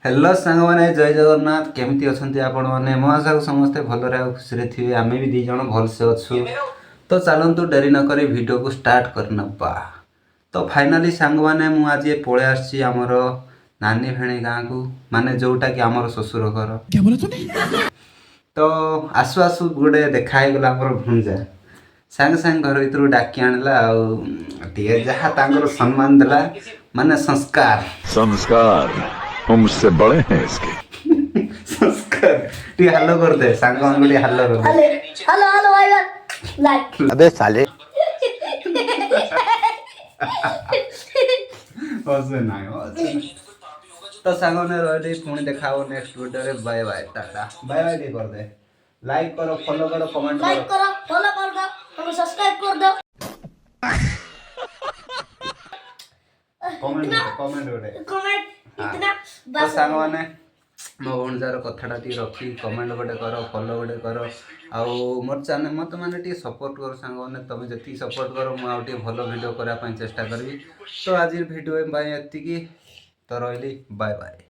Hello सांग मैंने जय जगन्नाथ केमती अच्छा आपण मैंने मो आशा समस्ते भलरे खुशी थे आम भी दी जन भलसे अच्छु तो चलतु डेरी नक भिडियो को स्टार्ट करनपा। तो फाइनाली सांग मैंने मुझे पलि आसी आमर नानी भेणी गाँ को माने जोटा कि आमर ससुर घर क्या बोला तूने? तो आसु आसु गोटे देखाईगला आमर भुंजा सागे सागे घर भर डाकी आणला आगे जहाँ तांकर सम्मान देला माने संस्कार संस्कार हम मुझसे बड़े हैं इसके। संस्कार टी हालो कर दे सांग मान टी हालो कर दे हेलो हेलो भाई लाइक अबे साले हसे नाही हसे तो सांग ने रहली पुणी देखा हो नेक्स्ट वीडियो रे bye bye tata bye bye टी कर दे लाइक करो फॉलो करो कमेंट लाइक करो करो फॉलो कर दो हमें सब्सक्राइब कर दो कमेंट करे कमेंट इतना तो बस सांग माने मो भणजार कथाटा टी रखी कमेंट गोटे करो फॉलो गोटे करो आउ मोर चैनल मत माने टी सपोर्ट करो सांग माने तुम जति सपोर्ट करो मु आउ टी भलो वीडियो करा पई चेष्टा करबी। तो आज वीडियो बाय एतिकी तो रहली बाय बाय।